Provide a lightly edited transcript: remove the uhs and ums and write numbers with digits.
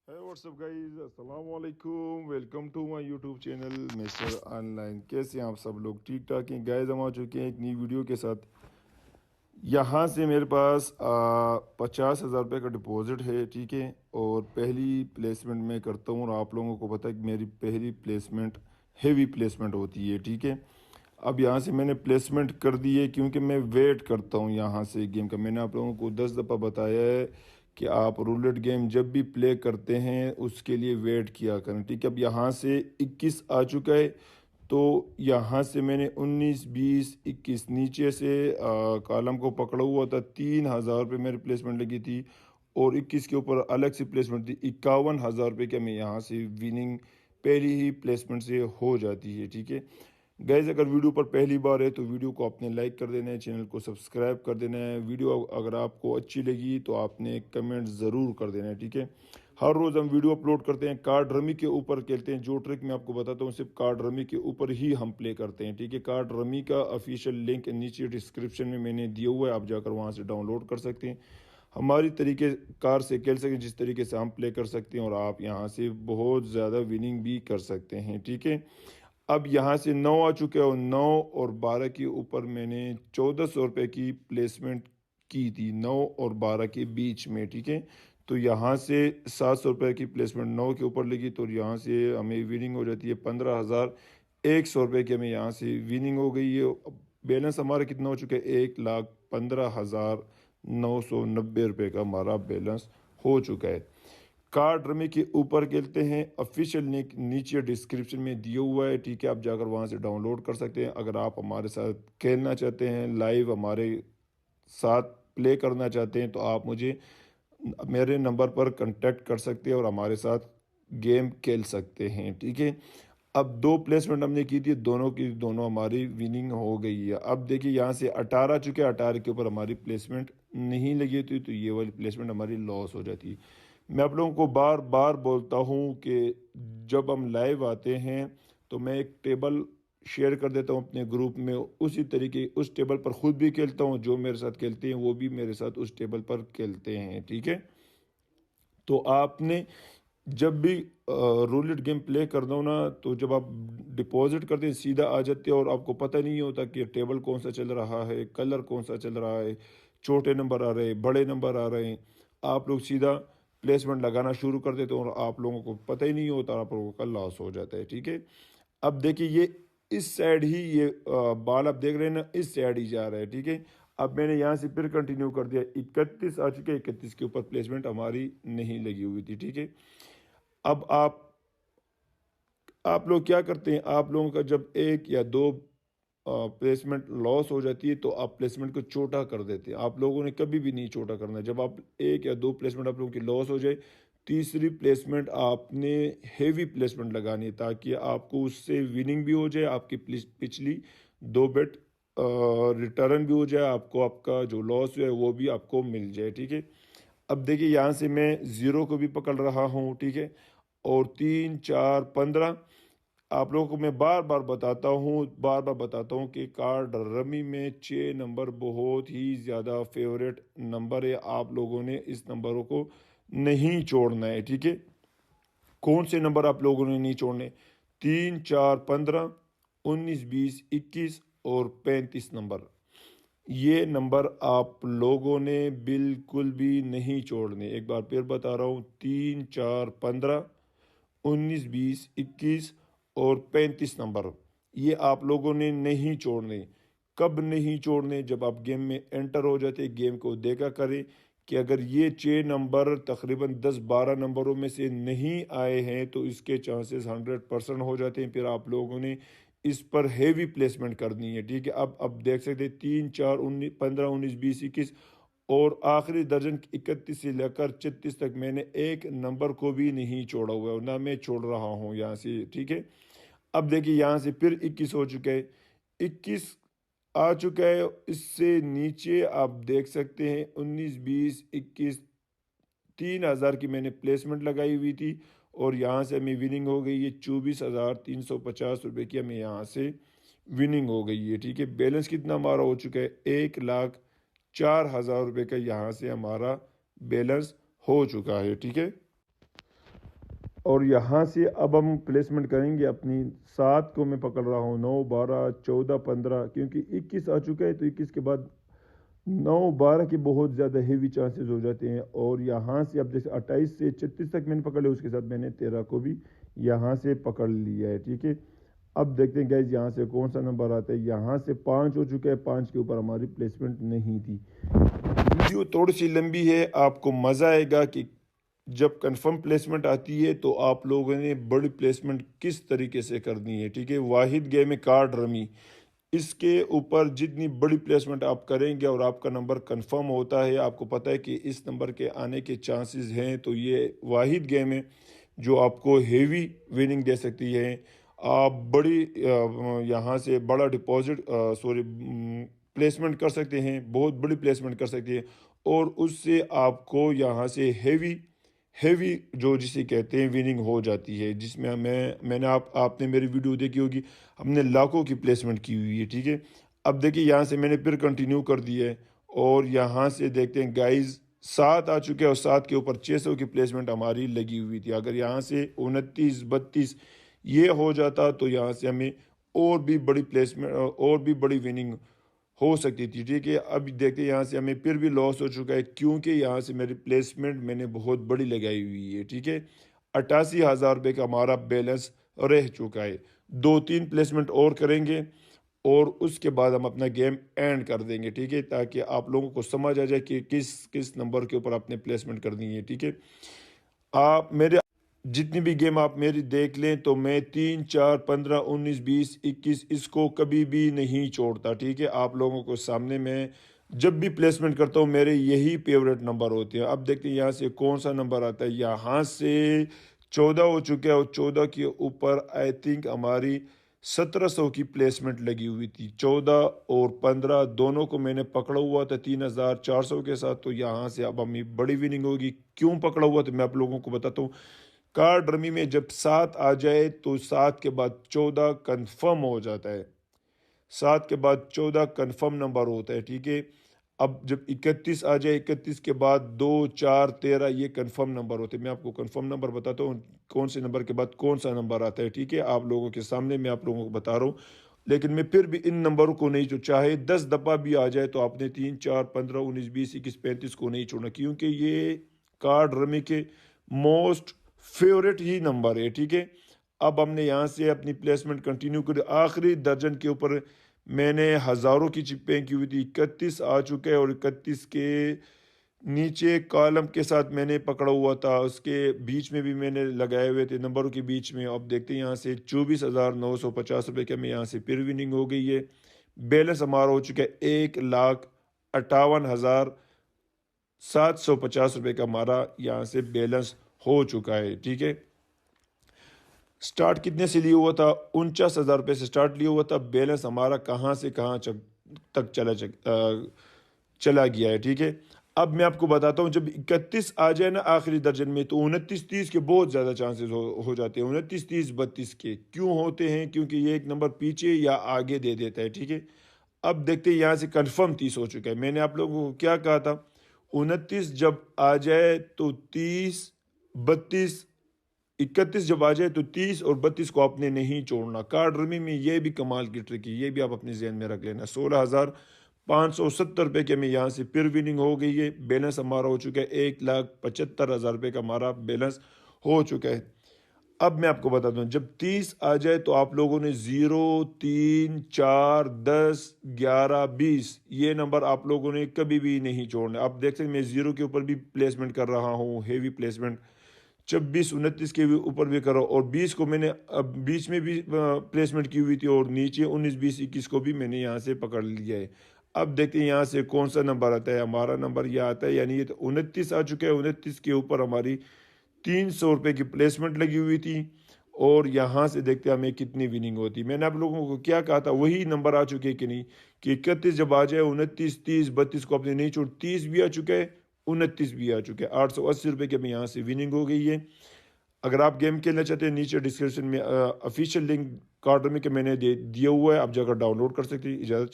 Hey, what's up guys? अस्सलाम वालेकुम। Welcome to my YouTube channel mister online. कैसे हैं आप सब लोग? ठीक ठाक हैं गाइस? हम आ चुके हैं एक नई वीडियो के साथ। यहाँ से मेरे पास 50,000 रुपये का डिपॉजिट है, ठीक है। और पहली प्लेसमेंट मैं करता हूँ और आप लोगों को पता है कि मेरी पहली प्लेसमेंट हेवी प्लेसमेंट होती है, ठीक है। अब यहाँ से मैंने प्लेसमेंट कर दी है क्योंकि मैं वेट करता हूँ यहाँ से गेम का। मैंने आप लोगों को 10 दफ़ा बताया है कि आप रूलेट गेम जब भी प्ले करते हैं उसके लिए वेट किया करें, ठीक है। अब यहाँ से 21 आ चुका है, तो यहाँ से मैंने 19, 20, 21 नीचे से कॉलम को पकड़ा हुआ था। 3,000 रुपये मेरी प्लेसमेंट लगी थी और 21 के ऊपर अलग से प्लेसमेंट थी। 51,000 रुपये का मैं यहाँ से विनिंग पहली ही प्लेसमेंट से हो जाती है, ठीक है। गैस, अगर वीडियो पर पहली बार है तो वीडियो को आपने लाइक कर देना है, चैनल को सब्सक्राइब कर देना है। वीडियो अगर आपको अच्छी लगी तो आपने कमेंट ज़रूर कर देना है, ठीक है। हर रोज़ हम वीडियो अपलोड करते हैं, कार्ड रमी के ऊपर खेलते हैं। जो ट्रिक मैं आपको बताता हूँ सिर्फ कार्ड रमी के ऊपर ही हम प्ले करते हैं, ठीक है। कार्ड रमी का ऑफिशियल लिंक नीचे डिस्क्रिप्शन में मैंने दिया हुआ है, आप जाकर वहाँ से डाउनलोड कर सकते हैं। हमारी तरीके कार से खेल सकें जिस तरीके से हम प्ले कर सकते हैं, और आप यहाँ से बहुत ज़्यादा विनिंग भी कर सकते हैं, ठीक है। अब यहाँ से 9 आ चुके हैं और 9 और 12 के ऊपर मैंने 1,400 रुपये की प्लेसमेंट की थी, 9 और 12 के बीच में, ठीक है। तो यहाँ से 700 रुपये की प्लेसमेंट 9 के ऊपर लगी, तो यहाँ से हमें विनिंग हो जाती है 15,100 रुपये की। हमें यहाँ से विनिंग हो गई है। बैलेंस हमारा कितना हो चुका है? 1,15,990 रुपये का हमारा बैलेंस हो चुका है। कार्ड रमी के ऊपर खेलते हैं, ऑफिशियल लिंक नीचे डिस्क्रिप्शन में दिया हुआ है, ठीक है। आप जाकर वहां से डाउनलोड कर सकते हैं। अगर आप हमारे साथ खेलना चाहते हैं, लाइव हमारे साथ प्ले करना चाहते हैं, तो आप मुझे मेरे नंबर पर कांटेक्ट कर सकते हैं और हमारे साथ गेम खेल सकते हैं, ठीक है। अब दो प्लेसमेंट हमने की थी, दोनों की दोनों हमारी विनिंग हो गई है। अब देखिए यहाँ से 18 चुके, 18 के ऊपर हमारी प्लेसमेंट नहीं लगी थी, तो ये वाली प्लेसमेंट हमारी लॉस हो जाती है। मैं आप लोगों को बार बार बोलता हूँ कि जब हम लाइव आते हैं तो मैं एक टेबल शेयर कर देता हूँ अपने ग्रुप में, उसी तरीके उस टेबल पर खुद भी खेलता हूँ। जो मेरे साथ खेलते हैं वो भी मेरे साथ उस टेबल पर खेलते हैं, ठीक है। तो आपने जब भी रूलेट गेम प्ले करना हो ना, तो जब आप डिपॉजिट करते हैं सीधा आ जाते हैं और आपको पता नहीं होता कि टेबल कौन सा चल रहा है, कलर कौन सा चल रहा है, छोटे नंबर आ रहे हैं, बड़े नंबर आ रहे हैं। आप लोग सीधा प्लेसमेंट लगाना शुरू कर देते हैं और आप लोगों को पता ही नहीं होता, आप लोगों का लॉस हो जाता है, ठीक है। अब देखिए ये इस साइड ही ये बाल आप देख रहे हैं ना, इस साइड ही जा रहा है, ठीक है। अब मैंने यहाँ से फिर कंटिन्यू कर दिया, 31 आ चुके, 31 के ऊपर प्लेसमेंट हमारी नहीं लगी हुई थी, ठीक है। अब आप लोग क्या करते हैं? आप लोगों का जब एक या दो प्लेसमेंट लॉस हो जाती है तो आप प्लेसमेंट को छोटा कर देते हैं। आप लोगों ने कभी भी नहीं छोटा करना है। जब आप एक या दो प्लेसमेंट आप लोगों की लॉस हो जाए, तीसरी प्लेसमेंट आपने हेवी प्लेसमेंट लगानी है, ताकि आपको उससे विनिंग भी हो जाए, आपकी पिछली दो बेट रिटर्न भी हो जाए, आपको आपका जो लॉस हुआ है वो भी आपको मिल जाए, ठीक है। अब देखिए यहाँ से मैं ज़ीरो को भी पकड़ रहा हूँ, ठीक है। और 3, 4, 15 आप लोगों को मैं बार बार बताता हूँ कि कार्ड रमी में 6 नंबर बहुत ही ज़्यादा फेवरेट नंबर है। आप लोगों ने इस नंबरों को नहीं छोड़ना है, ठीक है। कौन से नंबर आप लोगों ने नहीं छोड़ने? 3, 4, 15, 19, 20, 21 और 35 नंबर। ये नंबर आप लोगों ने बिल्कुल भी नहीं छोड़ने। एक बार फिर बता रहा हूँ, 3, 4, 15, 19, 20, 21 और 35 नंबर, ये आप लोगों ने नहीं छोड़ने। कब नहीं छोड़ने? जब आप गेम में एंटर हो जाते, गेम को देखा करें कि अगर ये 6 नंबर तकरीबन 10-12 नंबरों में से नहीं आए हैं तो इसके चांसेस 100% हो जाते हैं। फिर आप लोगों ने इस पर हेवी प्लेसमेंट करनी है, ठीक है। अब देख सकते हैं 3, 4, 19, 15, 19, 20, 21 और आखिरी दर्जन 31 से लेकर 36 तक मैंने एक नंबर को भी नहीं छोड़ा हुआ है, ना मैं छोड़ रहा हूँ यहाँ से, ठीक है। अब देखिए यहाँ से फिर 21 हो चुका है, 21 आ चुका है। इससे नीचे आप देख सकते हैं 19, 20, 21, 3,000 की मैंने प्लेसमेंट लगाई हुई थी और यहाँ से हमें विनिंग हो गई है 24,350 रुपये की। हमें यहाँ से विनिंग हो गई है, ठीक है। बैलेंस कितना हमारा हो चुका है? 1,04,000 रुपये का यहाँ से हमारा बैलेंस हो चुका है, ठीक है। اور یہاں سے اب ہم پلیسمنٹ کریں گے اپنی 7 کو میں پکڑ رہا ہوں 9 12 14 15 کیونکہ 21 آ چکا ہے تو 21 کے بعد 9 12 کے بہت زیادہ ہیوی چانسز ہو جاتے ہیں. اور یہاں سے اب جیسے 28 سے 36 تک میں نے پکڑ لیا, اس کے ساتھ میں نے 13 کو بھی یہاں سے پکڑ لیا ہے. ٹھیک ہے, اب دیکھتے ہیں گائز یہاں سے کون سا نمبر آتا ہے. یہاں سے 5 ہو چکا ہے, 5 کے اوپر ہماری پلیسمنٹ نہیں تھی. ویڈیو تھوڑی سی لمبی ہے, آپ کو مزہ آئے گا کہ جب کنفرم پلیسمنٹ آتی ہے تو آپ لوگوں نے بڑی پلیسمنٹ کس طریقے سے کرنی ہے. ٹھیک ہے, واحد گیم میں کارڈ رمی, اس کے اوپر جتنی بڑی پلیسمنٹ آپ کریں گے اور آپ کا نمبر کنفرم ہوتا ہے, آپ کو پتہ ہے کہ اس نمبر کے آنے کے چانسز ہیں, تو یہ واحد گیم ہے جو آپ کو ہیوی وننگ دے سکتی ہے. آپ بڑی یہاں سے بڑا ڈپازٹ پلیسمنٹ کر سکتے ہیں, بہت بڑی پلیسمنٹ کر سکتے ہیں, اور اس سے آپ کو یہاں سے ہیوی جو جسے کہتے ہیں وننگ ہو جاتی ہے, جس میں میں نے آپ نے میری ویڈیو دیکھی ہوگی, ہم نے لاکھوں کی پلیسمنٹ کی ہوئی ہے. ٹھیک ہے, اب دیکھیے یہاں سے میں نے پھر کنٹینیو کر دی ہے, اور یہاں سے دیکھتے ہیں گائز 7 آ چکے ہیں, اور 7 کے اوپر 600 کی پلیسمنٹ ہماری لگی ہوئی تھی. اگر یہاں سے 29 32 یہ ہو جاتا تو یہاں سے ہمیں اور بھی بڑی پلیسمنٹ اور بھی بڑی وننگ ہو سکتی تھی. ٹھیک ہے, اب دیکھتے ہیں یہاں سے ہمیں پھر بھی لاس ہو چکا ہے, کیونکہ یہاں سے میری پلیسمنٹ میں نے بہت بڑی لگائی ہوئی ہے. ٹھیک ہے, 88,000 روپے کا ہمارا بیلنس رہ چکا ہے. 2-3 پلیسمنٹ اور کریں گے اور اس کے بعد ہم اپنا گیم اینڈ کر دیں گے. ٹھیک ہے, تاکہ آپ لوگوں کو سمجھ آ جائے کہ کس نمبر کے اوپر آپ نے پلیسمنٹ کرنی ہے. ٹھیک ہے, آپ میرے جتنی بھی گیم آپ میری دیکھ لیں تو میں 3 4 15 19 20 21 اس کو کبھی بھی نہیں چھوڑتا. ٹھیک ہے, آپ لوگوں کو سامنے میں جب بھی پلیسمنٹ کرتا ہوں میرے یہی فیوریٹ نمبر ہوتے ہیں. اب دیکھتے ہیں یہاں سے کون سا نمبر آتا ہے. یہاں سے 14 ہو چکے ہیں, اور 14 کے اوپر آئی تھنک ہماری 1700 کی پلیسمنٹ لگی ہوئی تھی. 14 اور 15 دونوں کو میں نے پکڑا ہوا تھا 3400 کے ساتھ, تو یہاں سے اب ہمیں بڑی وننگ ہوگی. کیوں پکڑا ہوا تھا میں آپ لوگوں کو بتاتا ہوں. کارڈ رمی میں جب 7 آ جائے تو 7 کے بعد 14 کنفرم ہو جاتا ہے, 7 کے بعد 14 کنفرم نمبر ہوتا ہے. ٹھیک ہے, اب جب 31 آ جائے, 31 کے بعد 2 4 13 یہ کنفرم نمبر ہوتے ہیں. میں آپ کو کنفرم نمبر بتاتا ہوں کون سے نمبر کے بعد کون سا نمبر آتا ہے. ٹھیک ہے, آپ لوگوں کے سامنے میں آپ لوگوں کو بتا رہا ہوں, لیکن میں پھر بھی ان نمبروں کو نہیں چھوڑ, چاہے 10 دفعہ بھی آ جائے تو آپ نے 3 4 15 19 20 21 35 کو نہیں چھوڑنا, کیونکہ یہ کارڈ رمی کے موسٹ فیوریٹ ہی نمبر ہے. ٹھیک ہے, اب ہم نے یہاں سے اپنی پلیسمنٹ کنٹینیو کر, آخری درجن کے اوپر میں نے ہزاروں کی چپیں کی ہوئی تھی. 31 آ چکے اور 31 کے نیچے کالم کے ساتھ میں نے پکڑا ہوا تھا, اس کے بیچ میں بھی میں نے لگائے ہوئے تھے نمبروں کے بیچ میں. اب دیکھتے ہیں یہاں سے 24,950 روپے کا میں یہاں سے پھر وننگ ہو گئی ہے. بیلنس ہمارا ہو چکا ہے 1,58,750 روپے کا ہمارا یہاں سے بیلنس ہو چکا ہے. ٹھیک ہے, سٹارٹ کتنے سے لیا ہوا تھا, 49,000 روپے سے سٹارٹ لیا ہوا تھا. بیلنس ہمارا کہاں سے کہاں تک چلا گیا ہے. ٹھیک ہے, اب میں آپ کو بتاتا ہوں, جب 31 آ جائے نا آخری درجن میں, تو 29 30 کے بہت زیادہ چانسز ہو جاتے ہیں. 29 30 32 کے کیوں ہوتے ہیں, کیونکہ یہ ایک نمبر پیچھے یا آگے دے دیتا ہے. ٹھیک ہے, اب دیکھتے ہیں یہاں سے کنفرم 30 ہو چکا ہے. میں نے آپ لوگوں کو کیا کہا تھا, 29 جب آ جائے تو 30 32 31 جب آ جائے تو 30 اور 32 کو آپ نے نہیں چھوڑنا. کارڈ رمی میں یہ بھی کمال کی ٹرک ہے, یہ بھی آپ اپنے ذہن میں رکھ لینا. 16,570 روپے کے میں یہاں سے پھر وننگ ہو گئی ہے. بیلنس ہمارا ہو چکا ہے 1,75,000 روپے کا ہمارا بیلنس ہو چکا ہے. اب میں آپ کو بتا دوں, جب 30 آ جائے تو آپ لوگوں نے 0 3 4 10 11 20 یہ نمبر آپ لوگوں نے کبھی بھی نہیں چھوڑنا. آپ دیکھ سکتے میں 0 کے اوپر بھی پلیسمنٹ کر رہا ہوں, ہیوی پلیسمنٹ. 26 29 کے اوپر بھی کرو, اور 20 کو میں نے بیچ میں بھی پلیسمنٹ کی ہوئی تھی, اور نیچے 19 20 21 کو بھی میں نے یہاں سے پکڑ لیا ہے. اب دیکھتے ہیں یہاں سے کون سا نمبر آتا ہے. ہمارا نمبر یہ آتا ہے, یعنی یہ 29 آ چکا ہے. 29 کے اوپر ہماری 300 روپے کی پلیسمنٹ لگی ہوئی تھی, اور یہاں سے دیکھتے ہیں ہمیں کتنی وننگ ہوتی. میں نے آپ لوگوں کو کیا کہا تھا, وہی نمبر آ چکے کہ نہیں, کہ 31 جب آ جائے 29 30 32 کو آپ نے نہیں چھوڑ. 30 بھی آ چکا ہے, 29 بھی آ چکے ہیں. 880 روپے کے میں یہاں سے وننگ ہو گئی ہے. اگر آپ گیم کھیلنا چاہتے ہیں, نیچے ڈسکرپشن میں آفیشیل لنک کارڈ میں کہ میں نے دیا ہوا ہے, آپ جا کر ڈاؤن لوڈ کر سکتے ہیں. اجازت.